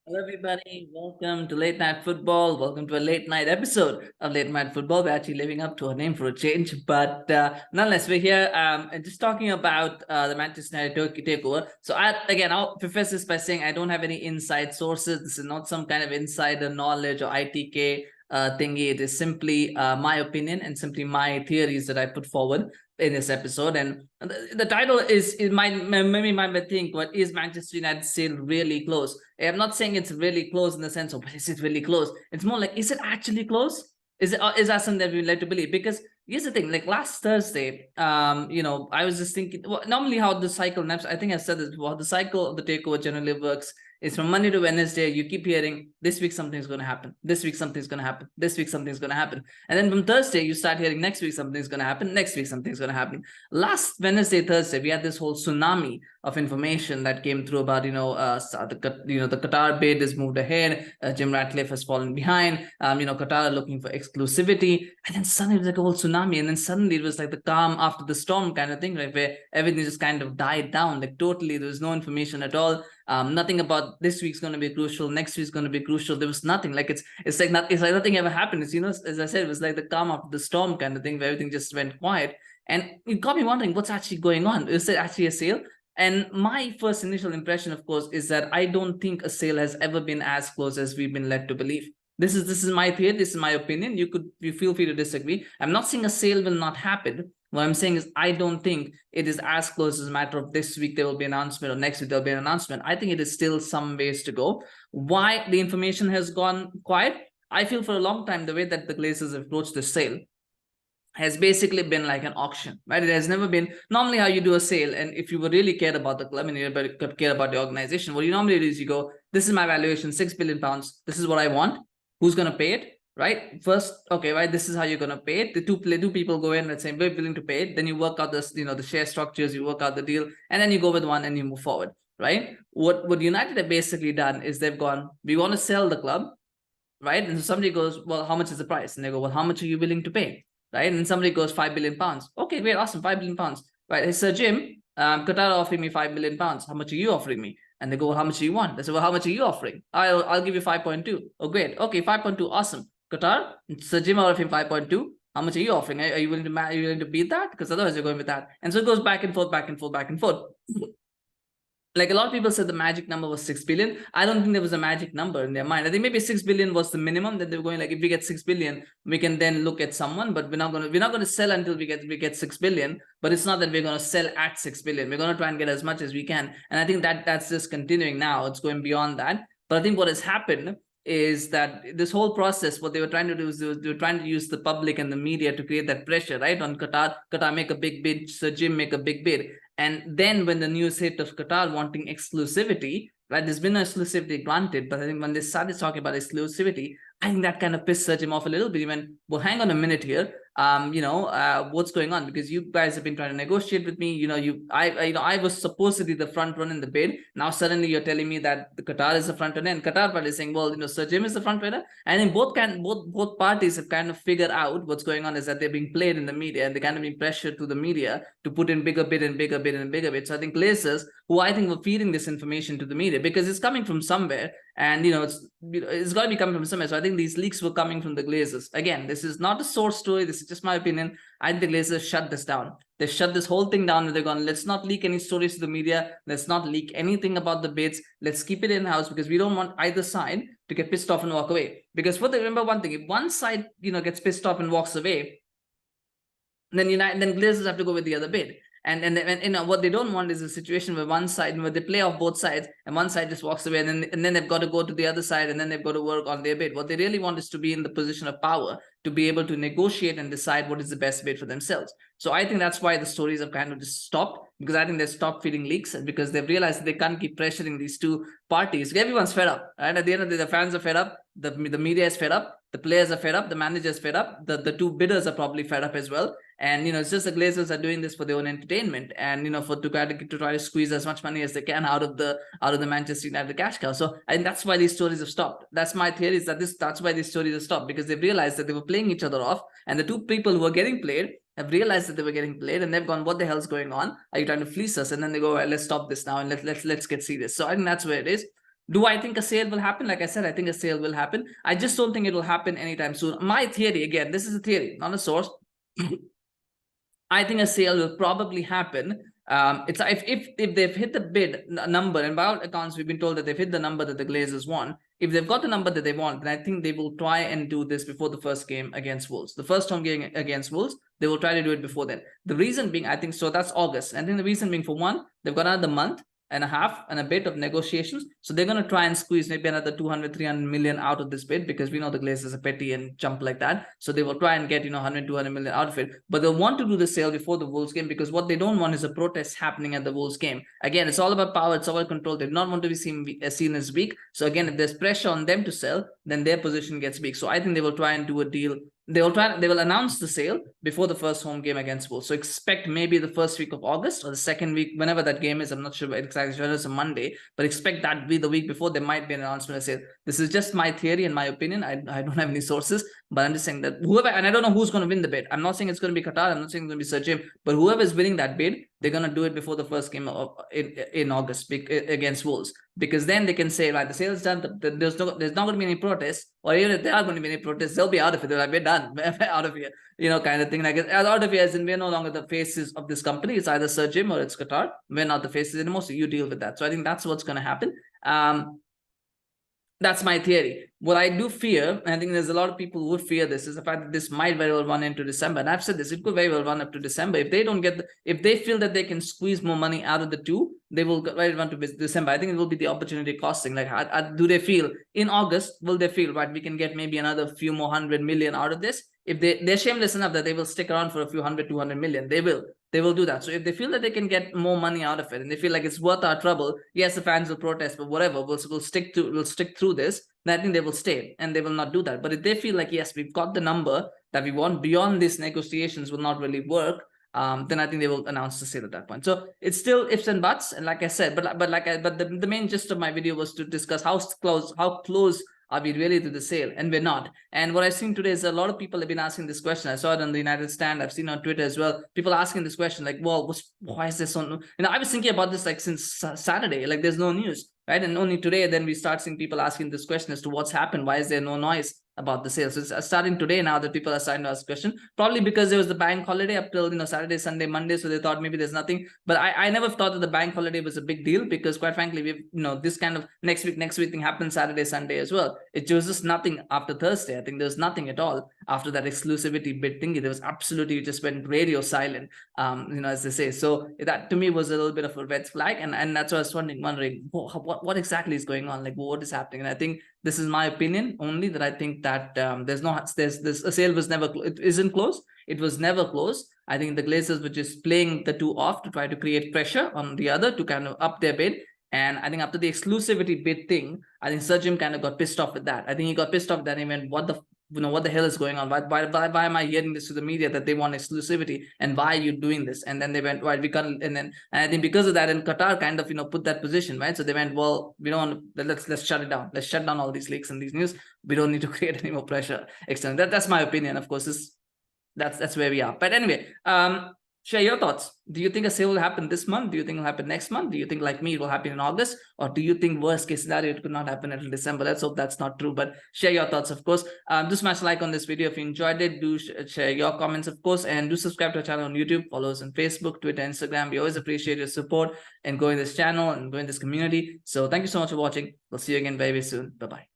Hello, everybody. Welcome to Late Night Football. Welcome to a late night episode of Late Night Football. We're actually living up to our name for a change, but nonetheless, we're here and just talking about the Manchester United takeover. So, I'll preface this by saying I don't have any inside sources. This is not some kind of insider knowledge or ITK thingy. It is simply my opinion and simply my theories that I put forward in this episode. And the title is maybe might think, what is Manchester United still really close? I'm not saying it's really close in the sense of, is it really close? It's more like, is it actually close? Is that something that we like to believe? Because here's the thing, like last Thursday, I was just thinking, well, normally how the cycle, I think I said this before, the cycle of the takeover generally works is from Monday to Wednesday. You keep hearing this week something's going to happen, this week something's going to happen, this week something's going to happen, and then from Thursday you start hearing next week something's going to happen, next week something's going to happen. Last Wednesday, Thursday, we had this whole tsunami of information that came through about the Qatar bid has moved ahead. Jim Ratcliffe has fallen behind. Qatar looking for exclusivity, and then suddenly it was like a whole tsunami, and then suddenly it was like the calm after the storm kind of thing, right, where everything just kind of died down. Like totally, there was no information at all. Nothing about this week's going to be crucial, next week's going to be crucial. There was nothing. Like it's like nothing ever happened. It's, as I said, it was like the calm after the storm kind of thing, where everything just went quiet. And it got me wondering what's actually going on. Is it actually a sale? And my first initial impression, of course, is that I don't think a sale has ever been as close as we've been led to believe. This is my theory. This is my opinion. You feel free to disagree. I'm not saying a sale will not happen. What I'm saying is I don't think it is as close as a matter of this week there will be an announcement or next week there'll be an announcement. I think it is still some ways to go. Why the information has gone quiet? I feel for a long time the way that the Glazers have approached the sale has basically been like an auction, right? It has never been normally how you do a sale. And if you really cared about the club and you care about the organization, what you normally do is you go, this is my valuation, £6 billion. This is what I want. Who's going to pay it? Right? First, okay, right? This is how you're going to pay it. The two people go in, let's say, we're willing to pay it. Then you work out this, the share structures, you work out the deal, and then you go with one and you move forward, right? What United have basically done is they've gone, we want to sell the club, right? And so somebody goes, well, how much is the price? And they go, well, how much are you willing to pay? Right? And somebody goes, £5 billion. Okay, great, awesome, £5 billion. Right? Hey, Sir Jim, Qatar offering me £5 billion. How much are you offering me? And they go, well, how much do you want? They say, well, how much are you offering? I'll give you 5.2. Oh, great. Okay, 5.2, awesome. Qatar, Sir Jim offering 5.2. How much are you offering? Are you willing to beat that? Because otherwise you're going with that. And so it goes back and forth, back and forth, back and forth. Like a lot of people said the magic number was 6 billion. I don't think there was a magic number in their mind. I think maybe 6 billion was the minimum that they were going, like, if we get 6 billion, we can then look at someone, but we're not going to sell until we get 6 billion. But it's not that we're going to sell at 6 billion. We're going to try and get as much as we can. And I think that's just continuing now. It's going beyond that. But I think what has happened is that this whole process, what they were trying to do is they were trying to use the public and the media to create that pressure, right? On Qatar make a big bid, Sir Jim make a big bid. And then when the news hit of Qatar wanting exclusivity, right, there's been no exclusivity granted, but I think when they started talking about exclusivity, I think that kind of pissed Sir Jim off a little bit. He went, well, hang on a minute here. What's going on? Because you guys have been trying to negotiate with me. I was supposedly the front runner in the bid. Now suddenly you're telling me that the Qatar is the front runner, and Qatar party is saying, well, Sir Jim is the front runner. And then both parties have kind of figured out what's going on is that they're being played in the media, and they're kind of being pressured to the media to put in bigger bid and bigger bid and bigger bid. So I think Glazers, who I think were feeding this information to the media because it's coming from somewhere, and it's got to be coming from somewhere. So I think these leaks were coming from the Glazers. Again, this is not a source story. This is just my opinion. I think the Glazers shut this down. They shut this whole thing down, and they're going, let's not leak any stories to the media. Let's not leak anything about the bids. Let's keep it in-house because we don't want either side to get pissed off and walk away. Because remember one thing, if one side gets pissed off and walks away, then Glazers have to go with the other bid. And what they don't want is a situation where one side, where they play off both sides, and one side just walks away, and then they've got to go to the other side, and then they've got to work on their bid. What they really want is to be in the position of power, to be able to negotiate and decide what is the best bid for themselves. So I think that's why the stories have kind of just stopped, because I think they've stopped feeding leaks, and because they've realized that they can't keep pressuring these two parties. Everyone's fed up, right? At the end of the day, the fans are fed up, the media is fed up, the players are fed up, the manager is fed up, the two bidders are probably fed up as well. And it's just the Glazers are doing this for their own entertainment, and to try to squeeze as much money as they can out of the Manchester United cash cow. So I think that's why these stories have stopped. That's my theory, is that's why these stories have stopped, because they've realized that they were playing each other off, and the two people who were getting played have realized that they were getting played, and they've gone, what the hell's going on? Are you trying to fleece us? And then they go, well, let's stop this now, and let's get serious. So I think that's where it is. Do I think a sale will happen? Like I said, I think a sale will happen. I just don't think it will happen anytime soon. My theory, again, this is a theory, not a source. I think a sale will probably happen. It's if they've hit the bid number, and by all accounts, we've been told that they've hit the number that the Glazers want. If they've got the number that they want, then I think they will try and do this before the first game against Wolves. The first home game against Wolves, they will try to do it before then. The reason being, I think, so that's August. I think the reason being, for one, they've got another month and a half and a bit of negotiations. So they're going to try and squeeze maybe another 200, 300 million out of this bid, because we know the Glazers are petty and jump like that. So they will try and get, 100, 200 million out of it. But they'll want to do the sale before the Wolves game, because what they don't want is a protest happening at the Wolves game. Again, it's all about power. It's all about control. They do not want to be seen as weak. So again, if there's pressure on them to sell, then their position gets weak. So I think they will try and do a deal. They will announce the sale before the first home game against Wolves. So expect maybe the first week of August or the second week, whenever that game is. I'm not sure exactly whether it's a Monday, but expect that to be the week before. There might be an announcement of sale. This is just my theory and my opinion. I don't have any sources, but I'm just saying that whoever, and I don't know who's going to win the bid. I'm not saying it's going to be Qatar. I'm not saying it's going to be Sir Jim, but whoever is winning that bid, they're going to do it before the first game in August against Wolves, because then they can say, right, the sale is done. There's not going to be any protests, or even if there are going to be any protests, they'll be out of it. They're like, we're done, out of here, kind of thing. Like, out of here, as in we're no longer the faces of this company. It's either Sir Jim or it's Qatar. We're not the faces anymore, so you deal with that. So I think that's what's going to happen. That's my theory. What I do fear, and I think there's a lot of people who would fear this, is the fact that this might very well run into December. And I've said this, it could very well run up to December. If they don't get, if they feel that they can squeeze more money out of the two, they will run to December. I think it will be the opportunity costing. Like, do they feel in August, will they feel, right, we can get maybe another few more 100 million out of this? If they're shameless enough that they will stick around for a few 100, 200 million, they will do that. So if they feel that they can get more money out of it, and they feel like it's worth our trouble, yes, the fans will protest, but whatever, we'll stick through this, then I think they will stay and they will not do that. But if they feel like, yes, we've got the number that we want, beyond these negotiations will not really work, then I think they will announce the sale at that point. So it's still ifs and buts, and like I said, but the main gist of my video was to discuss how close are we really to the sale, and we're not. And what I've seen today is a lot of people have been asking this question. I saw it on the United Stand. I've seen it on Twitter as well. People asking this question, like, well, why is this so? I was thinking about this like since Saturday. Like, there's no news, right? And only today, then we start seeing people asking this question as to what's happened. Why is there no noise about the sale? So it's starting today now that people are starting to ask question. Probably because there was the bank holiday up till Saturday, Sunday, Monday, so they thought maybe there's nothing. But I never thought that the bank holiday was a big deal, because quite frankly, we've this kind of next week thing happened Saturday, Sunday as well. It was just nothing after Thursday. I think there was nothing at all after that exclusivity bid thingy. There was absolutely, just went radio silent, as they say. So that to me was a little bit of a red flag, and that's what I was wondering what exactly is going on, like what is happening. And I think this is my opinion only, that I think that there's a sale was never, it isn't closed. It was never closed. I think the Glazers were just playing the two off to try to create pressure on the other to kind of up their bid. And I think after the exclusivity bid thing, I think Sir Jim kind of got pissed off with that. I think he got pissed off that he went, what the hell is going on? Why am I hearing this to the media that they want exclusivity, and why are you doing this? And then they went, well, we can't. And I think because of that, and Qatar kind of put that position, right? So they went, well, we don't want, let's shut it down. Let's shut down all these leaks and these news. We don't need to create any more pressure externally. That's my opinion. Of course, that's where we are. But anyway, share your thoughts. Do you think a sale will happen this month? Do you think it will happen next month? Do you think, like me, it will happen in August? Or do you think worst case scenario, it could not happen until December? Let's hope that's not true, but share your thoughts, of course. Do smash like on this video if you enjoyed it. Do share your comments, of course, and do subscribe to our channel on YouTube. Follow us on Facebook, Twitter, Instagram. We always appreciate your support and growing this channel and growing this community. So thank you so much for watching. We'll see you again very, very soon. Bye-bye.